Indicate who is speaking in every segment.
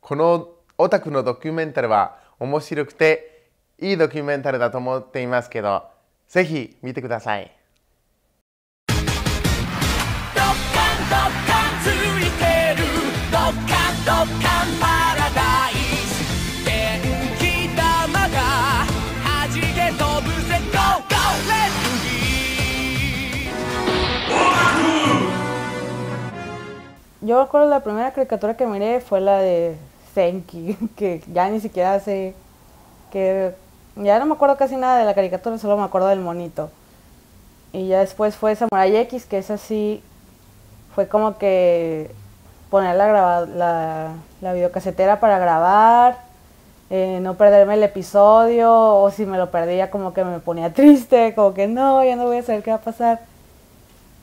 Speaker 1: このオタクのドキュメンタルは面白くていいドキュメンタルだと思っていますけど、ぜひ見てください。
Speaker 2: ドッカンドッカンついてるドッカンドッカンパラダイス元気玉が弾け飛ぶぜゴーゴーレッツギー
Speaker 3: Yo recuerdo la primera caricatura que miré fue la de Senki, que ya ni siquiera sé, que ya no me acuerdo casi nada de la caricatura, solo me acuerdo del monito. Y ya después fue Samurai X, que es así, fue como que poner la videocasetera para grabar, no perderme el episodio, o si me lo perdía como que me ponía triste, como que no, ya no voy a saber qué va a pasar.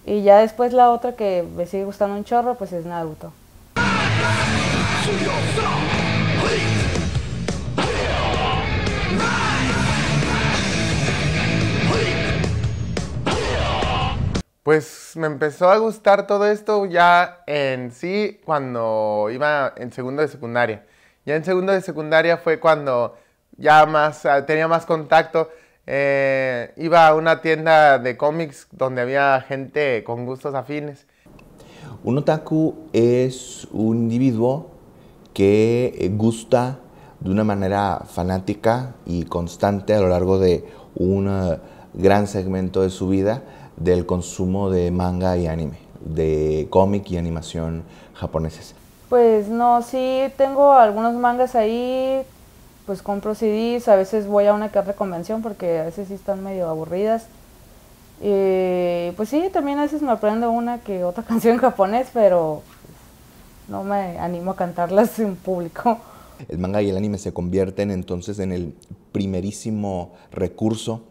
Speaker 3: Y ya después la otra que me sigue gustando un chorro, pues es Naruto.
Speaker 1: Pues me empezó a gustar todo esto ya en sí cuando iba en segundo de secundaria. Ya en segundo de secundaria fue cuando ya tenía más contacto. Iba a una tienda de cómics donde había gente con gustos afines.
Speaker 4: Un otaku es un individuo que gusta de una manera fanática y constante a lo largo de un gran segmento de su vida del consumo de manga y anime, de cómic y animación japoneses.
Speaker 3: Pues no, sí tengo algunos mangas ahí, pues compro CDs, a veces voy a una que otra convención porque a veces sí están medio aburridas. Pues sí, también a veces me aprendo una que otra canción en japonés, pero no me animo a cantarlas en público.
Speaker 4: El manga y el anime se convierten entonces en el primerísimo recurso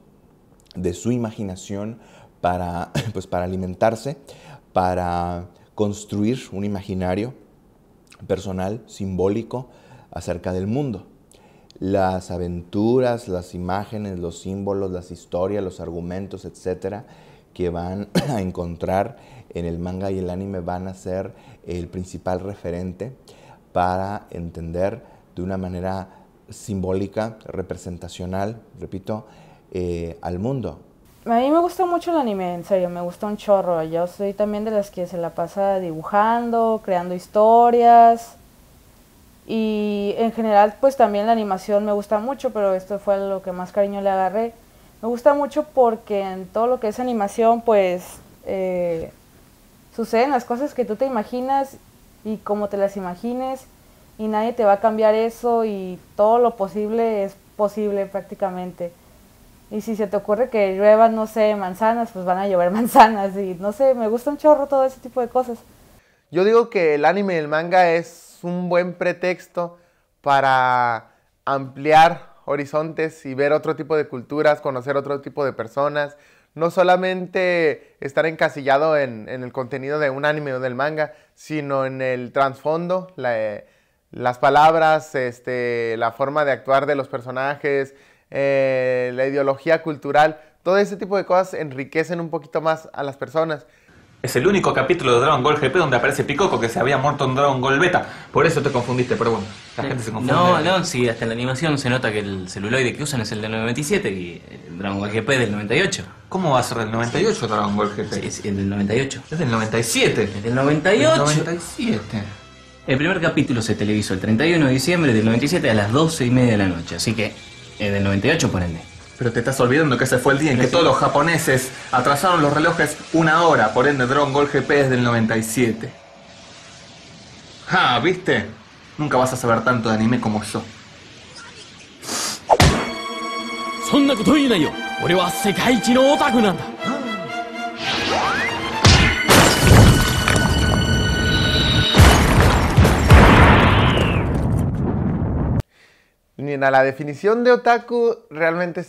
Speaker 4: de su imaginación para alimentarse, para construir un imaginario personal, simbólico, acerca del mundo. Las aventuras, las imágenes, los símbolos, las historias, los argumentos, etcétera, que van a encontrar en el manga y el anime van a ser el principal referente para entender de una manera simbólica, representacional, repito, al mundo.
Speaker 3: A mí me gusta mucho el anime, en serio, me gusta un chorro. Yo soy también de las que se la pasa dibujando, creando historias. Y en general, pues también la animación me gusta mucho, pero esto fue lo que más cariño le agarré. Me gusta mucho porque en todo lo que es animación, pues suceden las cosas que tú te imaginas y como te las imagines, y nadie te va a cambiar eso, y todo lo posible es posible prácticamente. Y si se te ocurre que lluevan, no sé, manzanas, pues van a llover manzanas. Y no sé, me gusta un chorro todo ese tipo de cosas.
Speaker 1: Yo digo que el anime y el manga es un buen pretexto para ampliar horizontes y ver otro tipo de culturas, conocer otro tipo de personas. No solamente estar encasillado en el contenido de un anime o del manga, sino en el trasfondo, las palabras, la forma de actuar de los personajes, la ideología cultural. Todo ese tipo de cosas enriquecen un poquito más a las personas.
Speaker 5: Es el único capítulo de Dragon Ball GP donde aparece Picoco, que se había muerto en Dragon Ball Beta. Por eso te confundiste, pero bueno, la gente se confunde.
Speaker 6: No, sí, hasta en la animación se nota que el celuloide que usan es el del 97 y el Dragon Ball GP es del 98.
Speaker 5: ¿Cómo va a ser del 98 Dragon Ball GP?
Speaker 6: Sí, es el del 98.
Speaker 5: Es del 97.
Speaker 6: Es del 98.
Speaker 5: Del 97.
Speaker 6: El primer capítulo se televisó el 31 de diciembre del 97 a las 12:30 de la noche, así que es del 98 por ende.
Speaker 5: Pero te estás olvidando que ese fue el día en que todos los japoneses atrasaron los relojes una hora, por ende Dragon Ball GP es del 97. Ah, ¿viste? Nunca vas a saber tanto de anime como yo.
Speaker 1: La definición de otaku realmente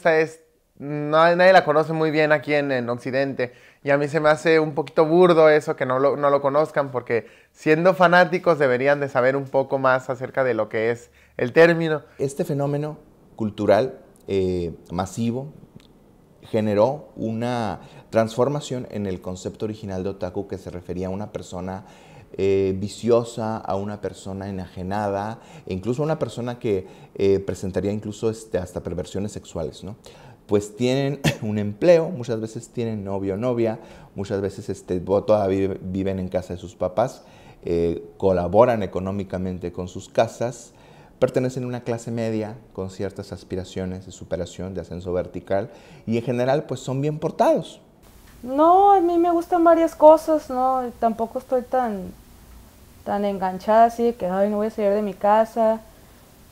Speaker 1: nadie la conoce muy bien aquí en Occidente, y a mí se me hace un poquito burdo eso que no lo conozcan, porque siendo fanáticos deberían de saber un poco más acerca de lo que es el término.
Speaker 4: Este fenómeno cultural masivo generó una transformación en el concepto original de otaku, que se refería a una persona viciosa, a una persona enajenada, e incluso a una persona que presentaría incluso hasta perversiones sexuales, ¿no? Pues tienen un empleo, muchas veces tienen novio o novia, muchas veces todavía viven en casa de sus papás, colaboran económicamente con sus casas, pertenecen a una clase media con ciertas aspiraciones de superación, de ascenso vertical, y en general pues son bien portados.
Speaker 3: No, a mí me gustan varias cosas, ¿no? Tampoco estoy tan enganchada así de que, ay, no voy a salir de mi casa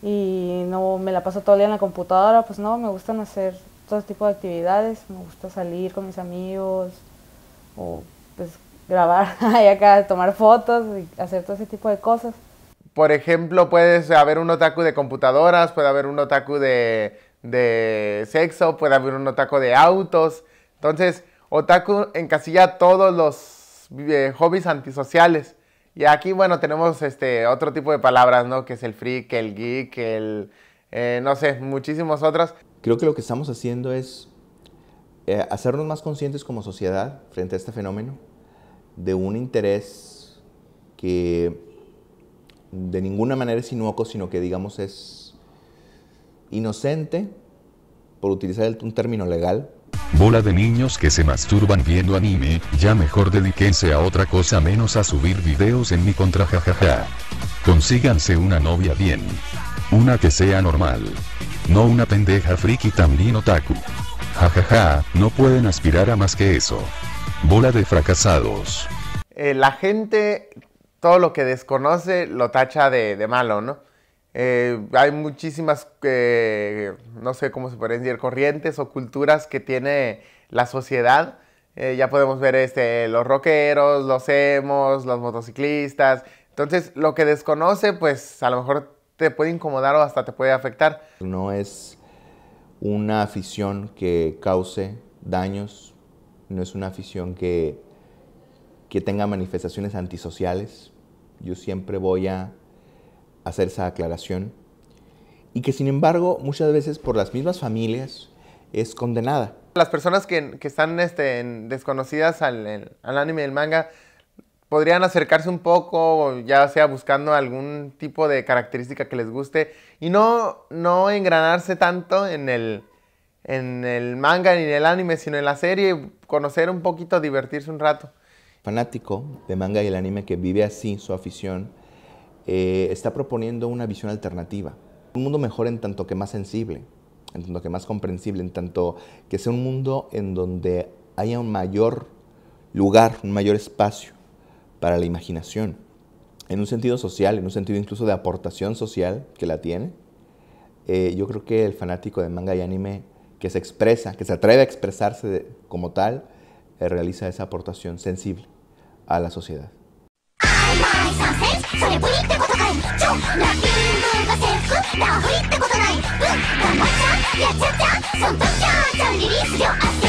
Speaker 3: y no me la paso todo el día en la computadora. Pues no, me gustan hacer todo tipo de actividades, me gusta salir con mis amigos o pues grabar y acá, tomar fotos y hacer todo ese tipo de cosas.
Speaker 1: Por ejemplo, puedes haber un otaku de computadoras, puede haber un otaku de sexo, puede haber un otaku de autos. Entonces, otaku encasilla todos los hobbies antisociales. Y aquí, bueno, tenemos otro tipo de palabras, ¿no? Que es el freak, el geek, no sé, muchísimos otros.
Speaker 4: Creo que lo que estamos haciendo es hacernos más conscientes como sociedad frente a este fenómeno de un interés que de ninguna manera es inocuo, sino que digamos es inocente, por utilizar un término legal.
Speaker 7: Bola de niños que se masturban viendo anime, ya mejor dedíquense a otra cosa menos a subir videos en mi contra, jajaja. Consíganse una novia bien. Una que sea normal. No una pendeja friki también otaku. Jajaja, no pueden aspirar a más que eso. Bola de fracasados.
Speaker 1: La gente, todo lo que desconoce lo tacha de malo, ¿no? Hay muchísimas, no sé cómo se pueden decir, corrientes o culturas que tiene la sociedad. Ya podemos ver los rockeros, los emos, los motociclistas. Entonces, lo que desconoce, pues a lo mejor te puede incomodar o hasta te puede afectar.
Speaker 4: No es una afición que cause daños, no es una afición que tenga manifestaciones antisociales. Yo siempre voy a hacer esa aclaración, y que sin embargo muchas veces por las mismas familias es condenada.
Speaker 1: Las personas que están desconocidas al anime y el manga podrían acercarse un poco, ya sea buscando algún tipo de característica que les guste y no engranarse tanto en el manga ni en el anime, sino en la serie, conocer un poquito, divertirse un rato.
Speaker 4: Fanático de manga y el anime que vive así su afición, está proponiendo una visión alternativa. Un mundo mejor en tanto que más sensible, en tanto que más comprensible, en tanto que sea un mundo en donde haya un mayor lugar, un mayor espacio para la imaginación, en un sentido social, en un sentido incluso de aportación social que la tiene. Yo creo que el fanático de manga y anime que se expresa, que se atreve a expresarse como tal, realiza esa aportación sensible a la sociedad.
Speaker 8: それプリってことかいちょラッピングが制服ラフリってことない頑張っちゃやっちゃったそんときゃちゃんリリース料あって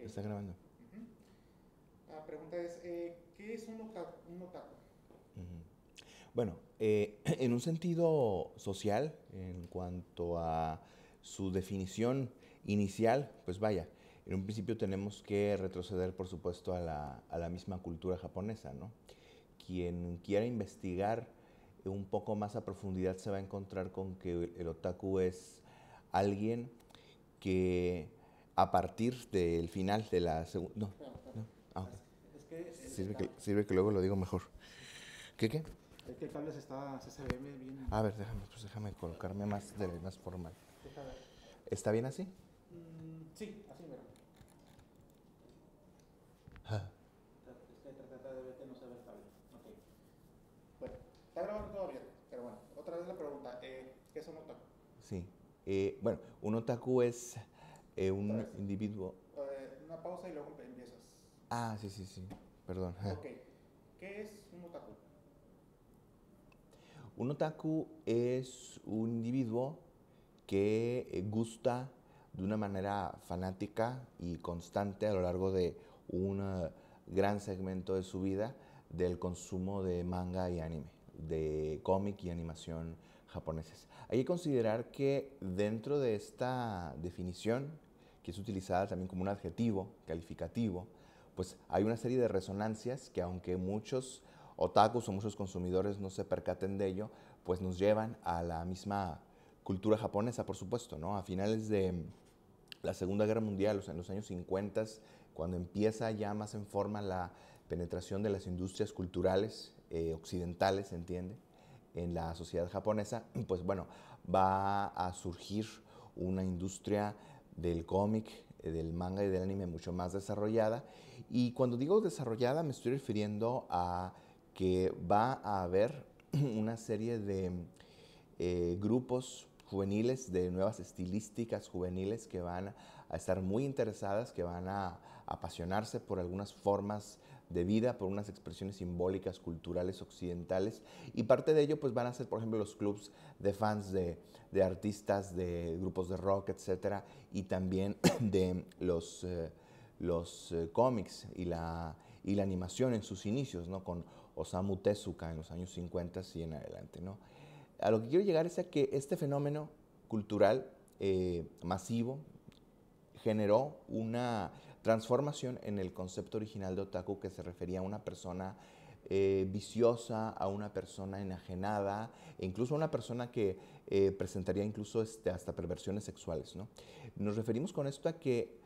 Speaker 4: Está grabando.
Speaker 9: La pregunta es, ¿qué es un otaku?
Speaker 4: Bueno, en un sentido social, en cuanto a su definición inicial, pues vaya, en un principio tenemos que retroceder, por supuesto, a la misma cultura japonesa, ¿no? Quien quiera investigar un poco más a profundidad se va a encontrar con que el otaku es alguien que a partir del final de la segunda... No, no. Ah, ok.
Speaker 9: Es que
Speaker 4: Sirve que luego lo digo mejor. ¿Qué?
Speaker 9: es que el cable se ve bien.
Speaker 4: A ver, déjame colocarme más formal. ¿Está bien así?
Speaker 9: Sí, así mero.
Speaker 4: Ah.
Speaker 9: Es que trata de ver que no se ve el cable. Ok. Bueno, está grabando todo bien, pero bueno, otra vez la pregunta, ¿qué es un otaku?
Speaker 4: Sí. Bueno, un otaku es un individuo...
Speaker 9: Una pausa y luego empiezas.
Speaker 4: Ah, sí, perdón.
Speaker 9: Ok, ¿qué es un otaku?
Speaker 4: Un otaku es un individuo que gusta de una manera fanática y constante a lo largo de un gran segmento de su vida del consumo de manga y anime, de cómic y animación japoneses. Hay que considerar que dentro de esta definición, que es utilizada también como un adjetivo calificativo, pues hay una serie de resonancias que, aunque muchos otakus o muchos consumidores no se percaten de ello, pues nos llevan a la misma cultura japonesa, por supuesto, ¿no? A finales de la Segunda Guerra Mundial, en los años 50, cuando empieza ya más en forma la penetración de las industrias culturales occidentales, ¿se entiende?, en la sociedad japonesa, pues bueno, va a surgir una industria del cómic, del manga y del anime mucho más desarrollada. Y cuando digo desarrollada me estoy refiriendo a que va a haber una serie de grupos juveniles, de nuevas estilísticas juveniles que van a estar muy interesadas, que van a apasionarse por algunas formas de vida, por unas expresiones simbólicas, culturales, occidentales, y parte de ello pues van a ser, por ejemplo, los clubs de fans de artistas, de grupos de rock, etcétera, y también de los cómics y la animación en sus inicios, ¿no?, con Osamu Tezuka en los años 50 y en adelante, ¿no? A lo que quiero llegar es a que este fenómeno cultural masivo generó una transformación en el concepto original de otaku, que se refería a una persona viciosa, a una persona enajenada, e incluso a una persona que presentaría incluso hasta perversiones sexuales, ¿no? Nos referimos con esto a que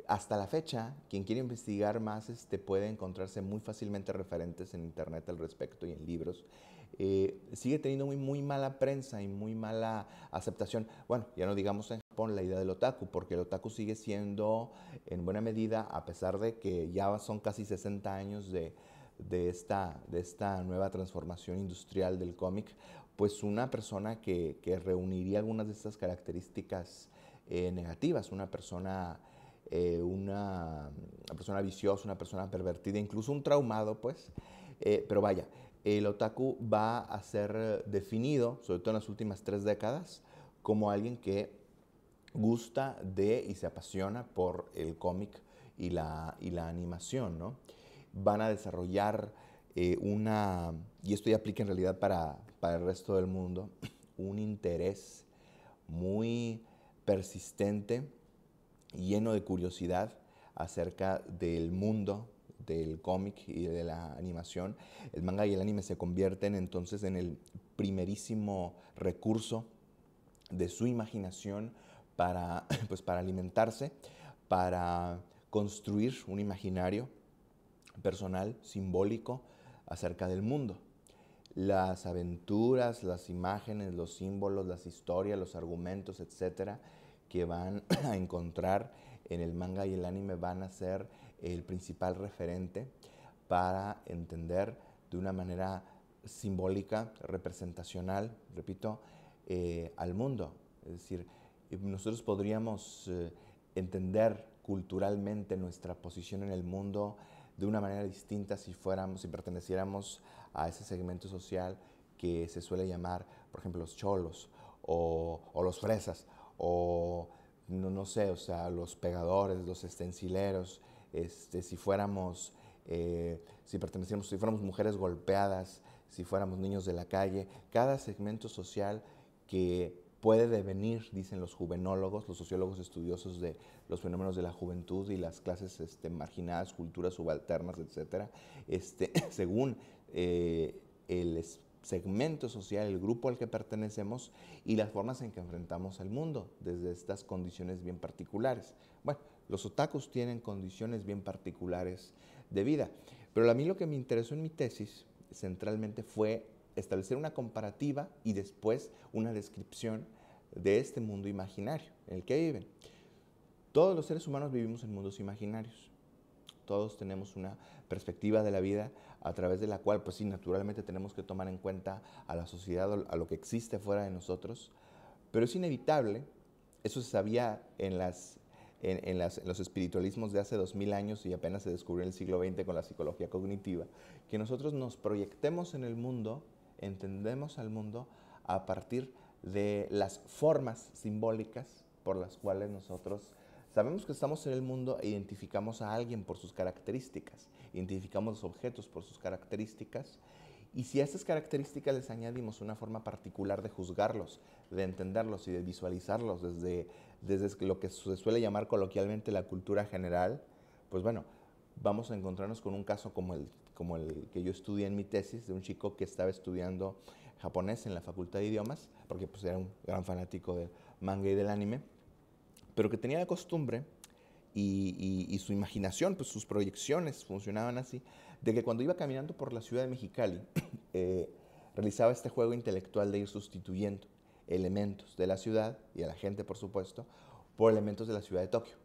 Speaker 4: hasta la fecha, quien quiere investigar más puede encontrarse muy fácilmente referentes en internet al respecto y en libros. Sigue teniendo muy mala prensa y muy mala aceptación. Bueno, ya no digamos en Japón la idea del otaku, porque el otaku sigue siendo en buena medida, a pesar de que ya son casi 60 años de esta nueva transformación industrial del cómic, pues una persona que reuniría algunas de estas características negativas, una persona viciosa, una persona pervertida, incluso un traumado, pues. Pero vaya, el otaku va a ser definido, sobre todo en las últimas 3 décadas, como alguien que gusta de y se apasiona por el cómic y la animación, ¿no? Van a desarrollar y esto ya aplica en realidad para el resto del mundo, un interés muy persistente, lleno de curiosidad acerca del mundo del cómic y de la animación. El manga y el anime se convierten entonces en el primerísimo recurso de su imaginación para alimentarse, para construir un imaginario personal, simbólico, acerca del mundo. Las aventuras, las imágenes, los símbolos, las historias, los argumentos, etcétera, que van a encontrar en el manga y el anime van a ser el principal referente para entender de una manera simbólica, representacional, repito, al mundo. Es decir, nosotros podríamos entender culturalmente nuestra posición en el mundo de una manera distinta si perteneciéramos a ese segmento social que se suele llamar, por ejemplo, los cholos o los fresas, o no sé, o sea, los pegadores, los estencileros, si fuéramos, si fuéramos mujeres golpeadas, si fuéramos niños de la calle, cada segmento social que puede devenir, dicen los juvenólogos, los sociólogos estudiosos de los fenómenos de la juventud y las clases marginadas, culturas subalternas, etcétera, según el segmento social, el grupo al que pertenecemos y las formas en que enfrentamos al mundo desde estas condiciones bien particulares. Bueno, los otakus tienen condiciones bien particulares de vida, pero a mí lo que me interesó en mi tesis centralmente fue establecer una comparativa y después una descripción de este mundo imaginario en el que viven. Todos los seres humanos vivimos en mundos imaginarios. Todos tenemos una perspectiva de la vida a través de la cual, pues sí, naturalmente tenemos que tomar en cuenta a la sociedad, a lo que existe fuera de nosotros, pero es inevitable, eso se sabía en los espiritualismos de hace 2000 años y apenas se descubrió en el siglo XX con la psicología cognitiva, que nosotros nos proyectemos en el mundo, entendemos al mundo a partir de las formas simbólicas por las cuales nosotros sabemos que estamos en el mundo e identificamos a alguien por sus características, identificamos los objetos por sus características, y si a estas características les añadimos una forma particular de juzgarlos, de entenderlos y de visualizarlos desde lo que se suele llamar coloquialmente la cultura general, pues bueno, vamos a encontrarnos con un caso como el que yo estudié en mi tesis, de un chico que estaba estudiando japonés en la Facultad de Idiomas, porque pues era un gran fanático del manga y del anime, pero que tenía la costumbre y su imaginación, pues sus proyecciones funcionaban así, de que cuando iba caminando por la ciudad de Mexicali, realizaba este juego intelectual de ir sustituyendo elementos de la ciudad, y a la gente por supuesto, por elementos de la ciudad de Tokio.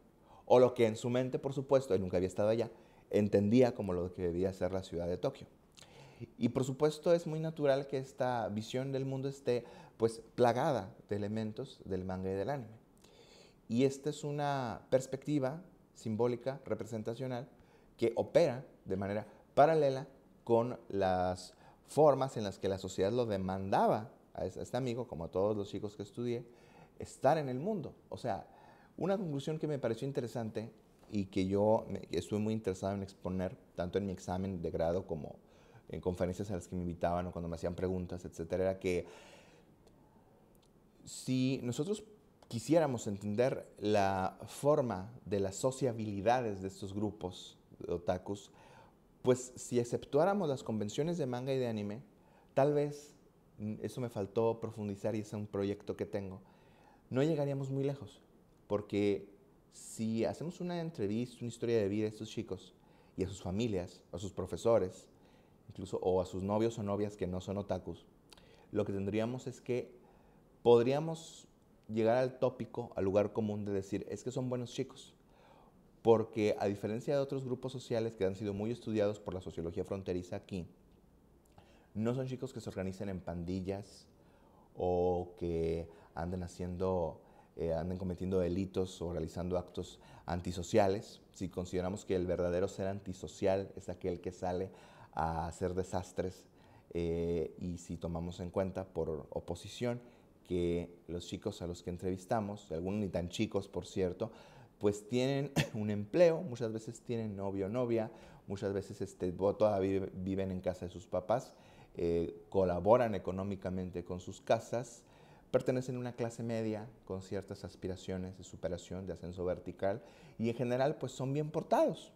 Speaker 4: O lo que en su mente, por supuesto, él nunca había estado allá, entendía como lo que debía ser la ciudad de Tokio. Y por supuesto es muy natural que esta visión del mundo esté pues plagada de elementos del manga y del anime. Y esta es una perspectiva simbólica, representacional, que opera de manera paralela con las formas en las que la sociedad lo demandaba a este amigo, como a todos los chicos que estudié, estar en el mundo. O sea, una conclusión que me pareció interesante y que yo estuve muy interesado en exponer, tanto en mi examen de grado como en conferencias a las que me invitaban o cuando me hacían preguntas, etcétera, era que si nosotros quisiéramos entender la forma de las sociabilidades de estos grupos de otakus, pues si exceptuáramos las convenciones de manga y de anime, tal vez, eso me faltó profundizar y es un proyecto que tengo, no llegaríamos muy lejos, porque si hacemos una entrevista, una historia de vida a estos chicos y a sus familias, a sus profesores, incluso o a sus novios o novias que no son otakus, lo que tendríamos es que podríamos llegar al tópico, al lugar común de decir, es que son buenos chicos, porque a diferencia de otros grupos sociales que han sido muy estudiados por la sociología fronteriza aquí, no son chicos que se organicen en pandillas o que anden cometiendo delitos o realizando actos antisociales. Si consideramos que el verdadero ser antisocial es aquel que sale a hacer desastres, y si tomamos en cuenta por oposición que los chicos a los que entrevistamos, algunos ni tan chicos por cierto, pues tienen un empleo, muchas veces tienen novio o novia, muchas veces todavía viven en casa de sus papás, colaboran económicamente con sus casas, pertenecen a una clase media con ciertas aspiraciones de superación, de ascenso vertical, y en general pues son bien portados.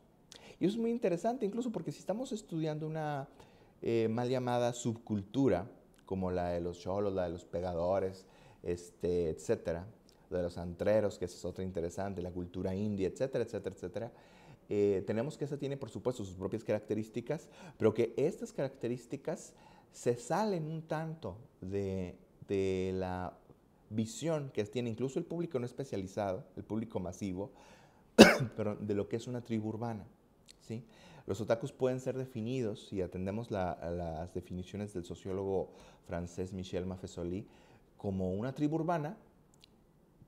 Speaker 4: Y eso es muy interesante incluso porque si estamos estudiando una mal llamada subcultura, como la de los cholos, la de los pegadores, etcétera, la de los antreros, que esa es otra interesante, la cultura indie, etcétera, etcétera, etcétera. Tenemos que esa tiene, por supuesto, sus propias características, pero que estas características se salen un tanto de la visión que tiene incluso el público no especializado, el público masivo, pero de lo que es una tribu urbana, ¿sí? Los otakus pueden ser definidos, si atendemos a las definiciones del sociólogo francés Michel Maffesoli, como una tribu urbana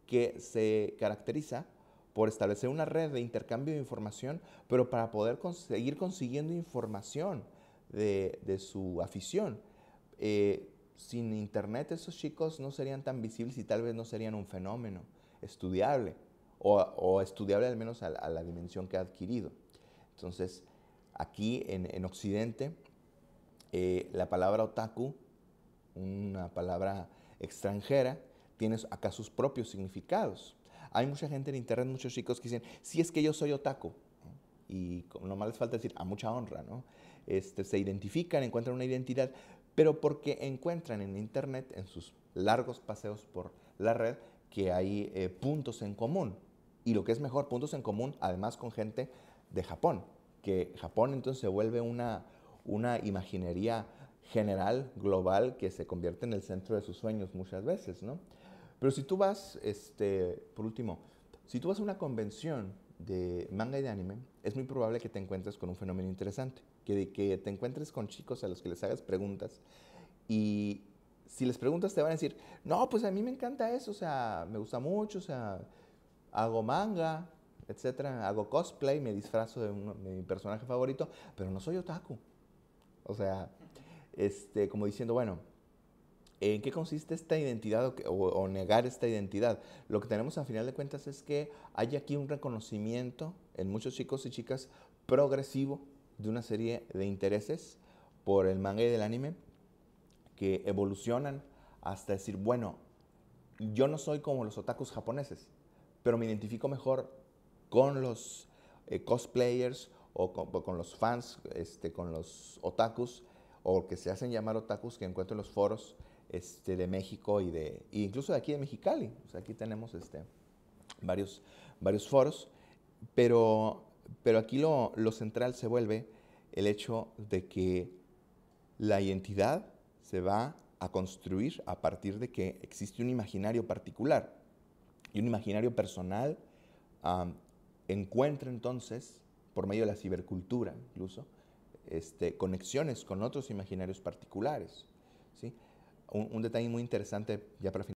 Speaker 4: que se caracteriza por establecer una red de intercambio de información, pero para poder seguir consiguiendo información de su afición. Sin internet esos chicos no serían tan visibles y tal vez no serían un fenómeno estudiable. o estudiable al menos a la dimensión que ha adquirido. Entonces, aquí en Occidente, la palabra otaku, una palabra extranjera, tiene acá sus propios significados. Hay mucha gente en internet, muchos chicos que dicen, sí, es que yo soy otaku, ¿no? Y nomás les falta decir, a mucha honra, ¿no? Se identifican, encuentran una identidad, pero porque encuentran en internet, en sus largos paseos por la red, que hay puntos en común. Y lo que es mejor, puntos en común, además con gente de Japón, que Japón entonces se vuelve una imaginería general, global, que se convierte en el centro de sus sueños muchas veces, ¿no? Pero si tú vas, por último, si tú vas a una convención de manga y de anime, es muy probable que te encuentres con un fenómeno interesante, que te encuentres con chicos a los que les hagas preguntas y si les preguntas te van a decir, no, pues a mí me encanta eso, o sea, me gusta mucho, o sea, hago manga, etcétera, hago cosplay, me disfrazo de mi personaje favorito, pero no soy otaku. O sea, como diciendo, bueno, ¿en qué consiste esta identidad o negar esta identidad? Lo que tenemos a final de cuentas es que hay aquí un reconocimiento en muchos chicos y chicas progresivo de una serie de intereses por el manga y el anime que evolucionan hasta decir, bueno, yo no soy como los otakus japoneses, pero me identifico mejor con los cosplayers o con los fans, con los otakus, o que se hacen llamar otakus, que encuentro en los foros de México e incluso de aquí de Mexicali. O sea, aquí tenemos varios foros, pero aquí lo central se vuelve el hecho de que la identidad se va a construir a partir de que existe un imaginario particular y un imaginario personal. Encuentra entonces, por medio de la cibercultura incluso, conexiones con otros imaginarios particulares, ¿sí? Un detalle muy interesante, ya para finalizar.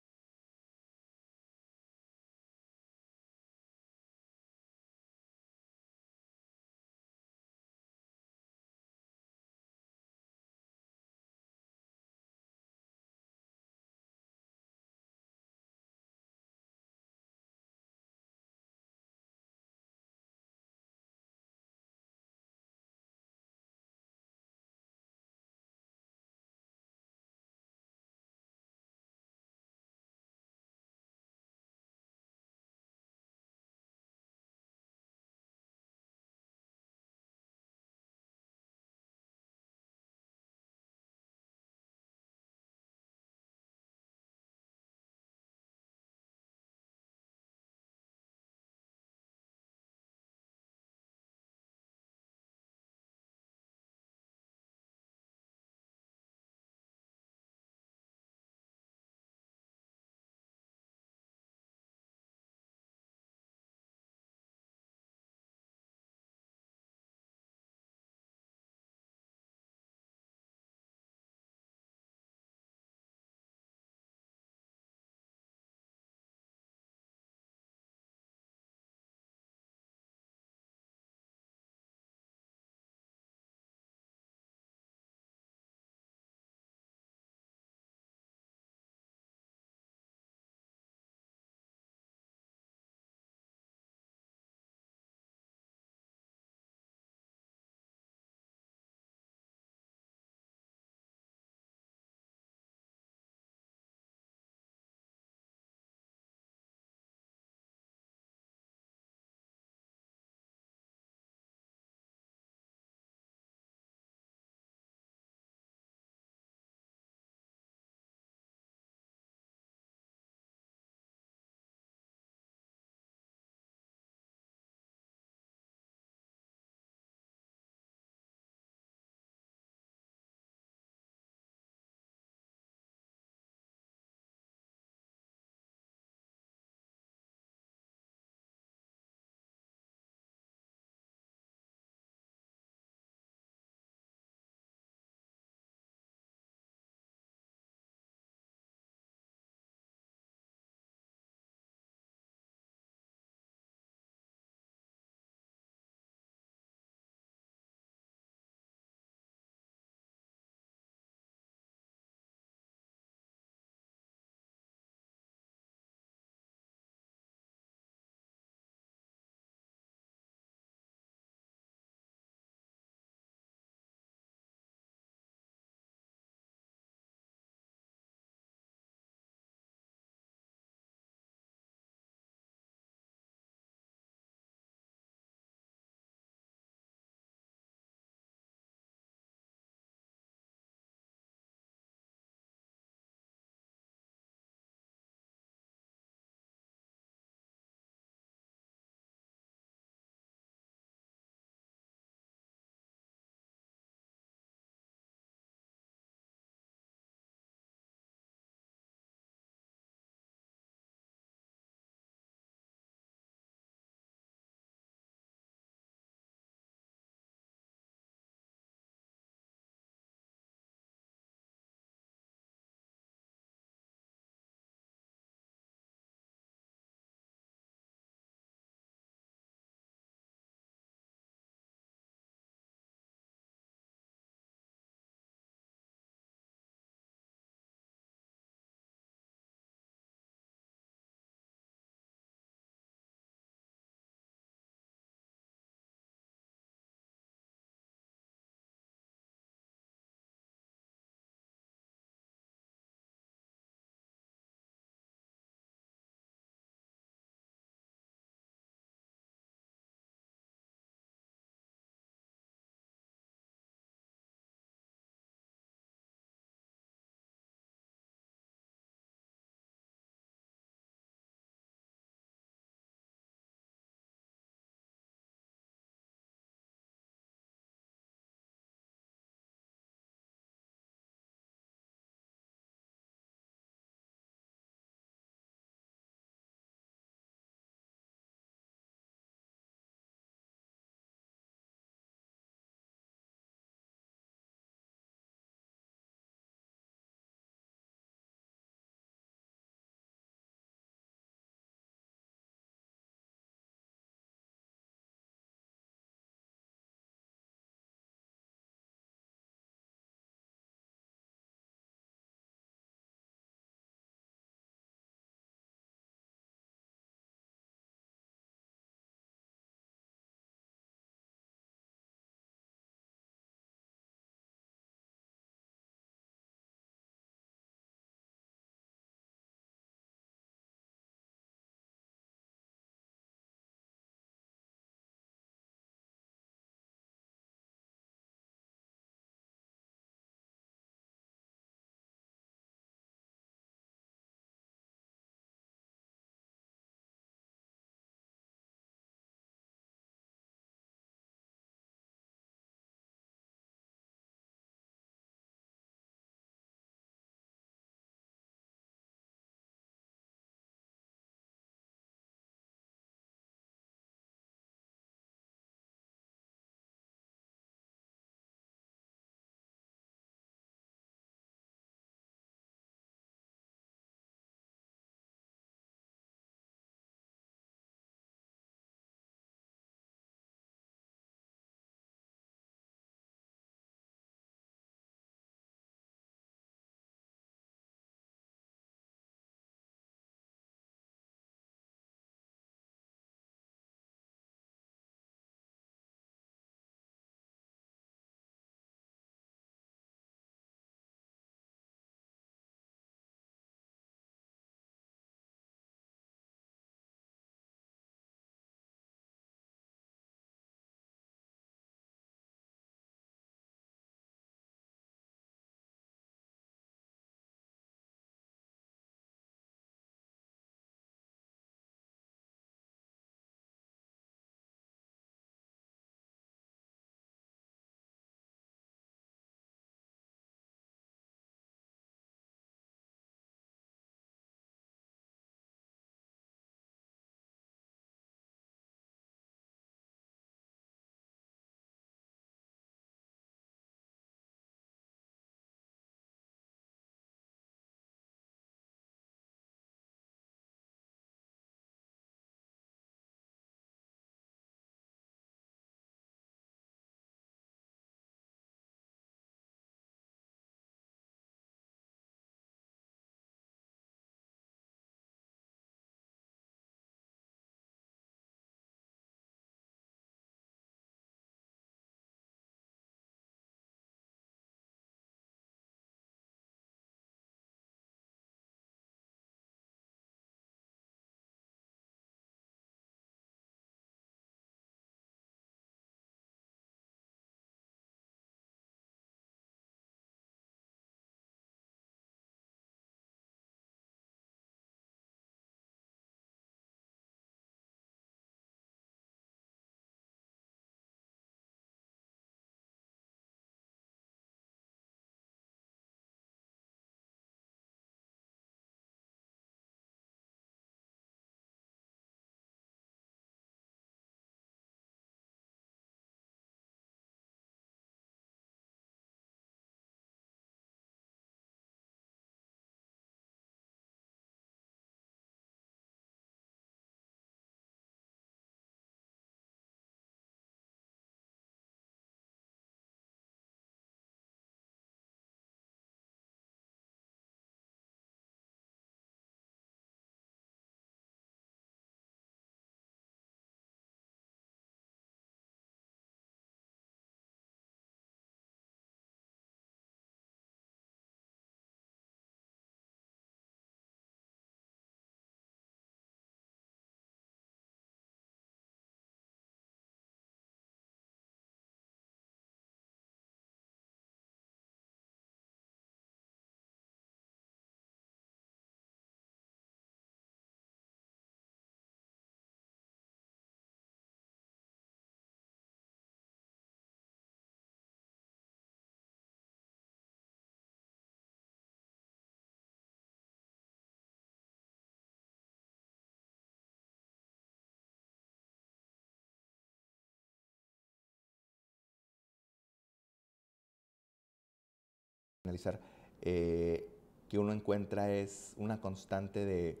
Speaker 4: analizar, que uno encuentra es una constante de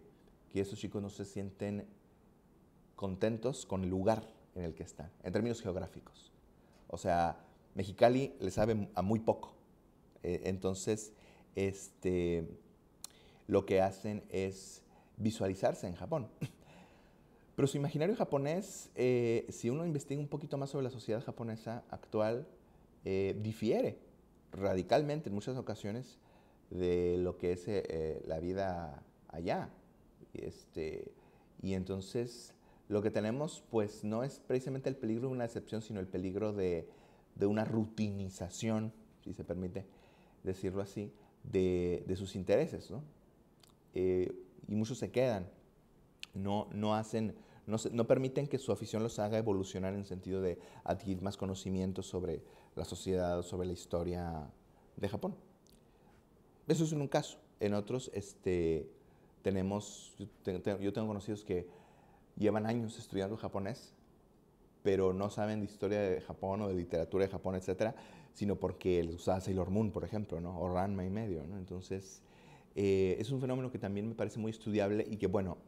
Speaker 4: que esos chicos no se sienten contentos con el lugar en el que están, en términos geográficos. O sea, Mexicali le sabe a muy poco. Entonces, lo que hacen es visualizarse en Japón. Pero su imaginario japonés, si uno investiga un poquito más sobre la sociedad japonesa actual, difiere radicalmente en muchas ocasiones de lo que es la vida allá. Y entonces lo que tenemos pues no es precisamente el peligro de una excepción, sino el peligro de una rutinización, si se permite decirlo así, de sus intereses, ¿no? Y muchos se quedan, no permiten que su afición los haga evolucionar en el sentido de adquirir más conocimientos sobre la sociedad, sobre la historia de Japón. Eso es en un caso. En otros, yo tengo conocidos que llevan años estudiando japonés, pero no saben de historia de Japón o de literatura de Japón, etcétera, sino porque les gustaba Sailor Moon, por ejemplo, ¿no? O Ranma y medio, ¿no? Entonces, es un fenómeno que también me parece muy estudiable y que, bueno,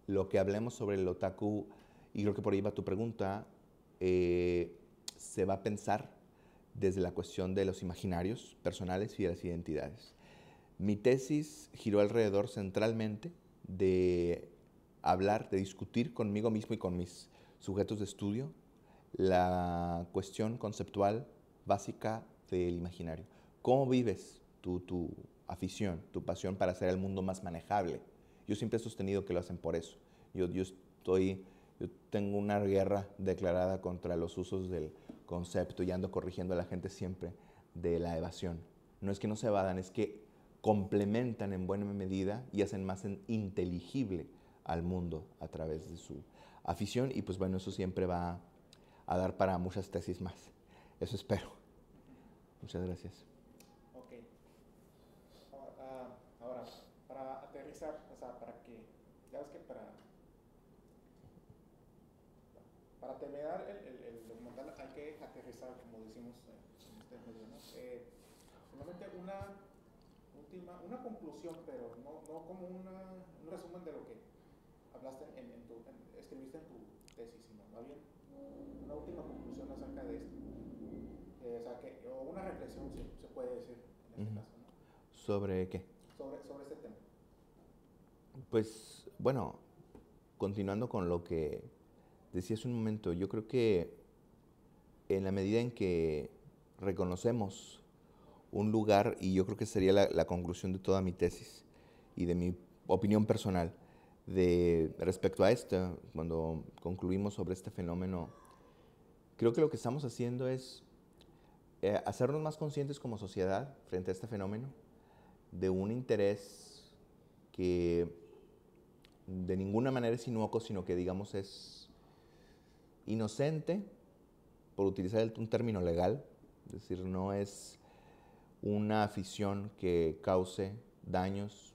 Speaker 4: lo que hablemos sobre el otaku, y creo que por ahí va tu pregunta, se va a pensar desde la cuestión de los imaginarios personales y de las identidades. Mi tesis giró alrededor centralmente de hablar, de discutir conmigo mismo y con mis sujetos de estudio la cuestión conceptual básica del imaginario. ¿Cómo vives tu afición, tu pasión para hacer el mundo más manejable? Yo siempre he sostenido que lo hacen por eso. Yo tengo una guerra declarada contra los usos del concepto y ando corrigiendo a la gente siempre de la evasión. No es que no se evadan, es que complementan en buena medida y hacen más inteligible al mundo a través de su afición, y pues bueno, eso siempre va a dar para muchas tesis más. Eso espero. Muchas gracias.
Speaker 9: Ok. Ahora, para aterrizar, o sea, para que, ya ves que para terminar el documental hay que aterrizar, como decimos en este medio, ¿no? Solamente una conclusión, pero no como un resumen de lo que hablaste escribiste en tu tesis, sino más bien una última conclusión acerca de esto. O una reflexión, se puede decir en este caso, ¿no?
Speaker 4: ¿Sobre qué?
Speaker 9: Sobre este tema.
Speaker 4: Pues, bueno, continuando con lo que decía hace un momento, yo creo que en la medida en que reconocemos un lugar, y yo creo que sería la conclusión de toda mi tesis y de mi opinión personal respecto a esto, cuando concluimos sobre este fenómeno, creo que lo que estamos haciendo es hacernos más conscientes como sociedad frente a este fenómeno, de un interés que de ninguna manera es inocuo, sino que digamos es inocente, por utilizar un término legal, es decir, no es una afición que cause daños,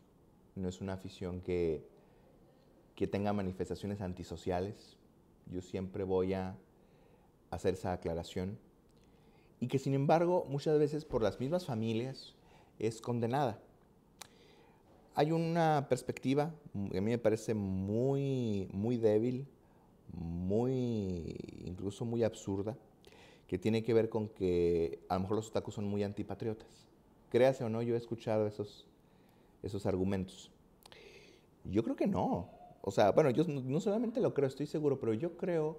Speaker 4: no es una afición que tenga manifestaciones antisociales. Yo siempre voy a hacer esa aclaración. Y que sin embargo, muchas veces por las mismas familias es condenada. Hay una perspectiva que a mí me parece muy, muy débil, incluso muy absurda, que tiene que ver con que a lo mejor los otakus son muy antipatriotas. Créase o no, yo he escuchado esos argumentos. Yo creo que no. O sea, bueno, yo no solamente lo creo, estoy seguro, pero yo creo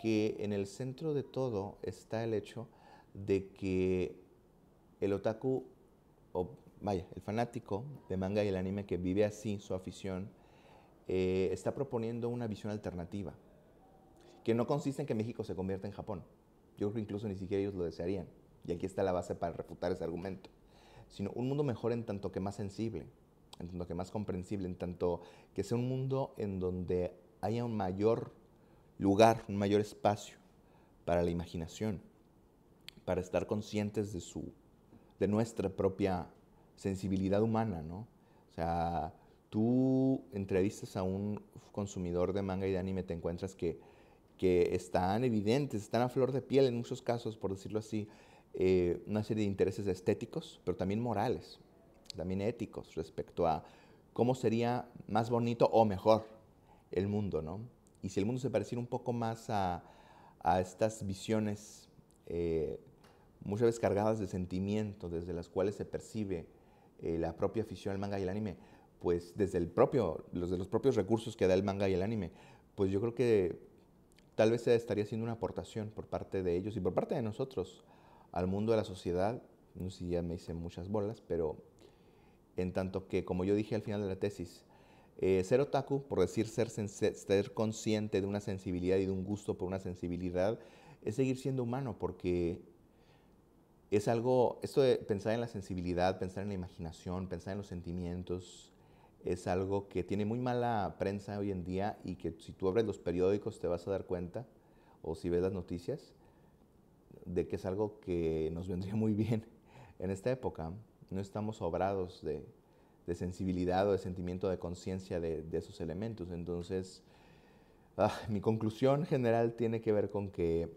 Speaker 4: que en el centro de todo está el hecho de que el otaku, el fanático de manga y el anime que vive así su afición, está proponiendo una visión alternativa, que no consiste en que México se convierta en Japón. Yo creo que incluso ni siquiera ellos lo desearían, y aquí está la base para refutar ese argumento, sino un mundo mejor en tanto que más sensible, en tanto que más comprensible, en tanto que sea un mundo en donde haya un mayor lugar, un mayor espacio para la imaginación, para estar conscientes de nuestra propia sensibilidad humana, ¿no? O sea, tú entrevistas a un consumidor de manga y de anime, te encuentras que están evidentes, están a flor de piel en muchos casos, por decirlo así, una serie de intereses estéticos, pero también morales, también éticos respecto a cómo sería más bonito o mejor el mundo, ¿no? Y si el mundo se pareciera un poco más a estas visiones muchas veces cargadas de sentimiento, desde las cuales se percibe la propia afición al manga y el anime, pues desde los propios recursos que da el manga y el anime, pues yo creo que tal vez se estaría haciendo una aportación por parte de ellos y por parte de nosotros al mundo de la sociedad. No sé si ya me hice muchas bolas, pero en tanto que, como yo dije al final de la tesis, ser otaku, por decir ser consciente de una sensibilidad y de un gusto por una sensibilidad, es seguir siendo humano, porque es algo, esto de pensar en la sensibilidad, pensar en la imaginación, pensar en los sentimientos, es algo que tiene muy mala prensa hoy en día y que si tú abres los periódicos te vas a dar cuenta, o si ves las noticias, de que es algo que nos vendría muy bien en esta época. No estamos sobrados de sensibilidad o de sentimiento de conciencia de esos elementos. Entonces, mi conclusión general tiene que ver con que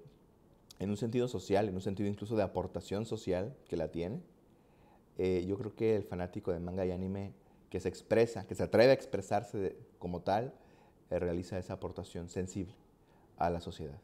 Speaker 4: en un sentido social, en un sentido incluso de aportación social que la tiene, yo creo que el fanático de manga y anime que se expresa, que se atreve a expresarse como tal, realiza esa aportación sensible a la sociedad.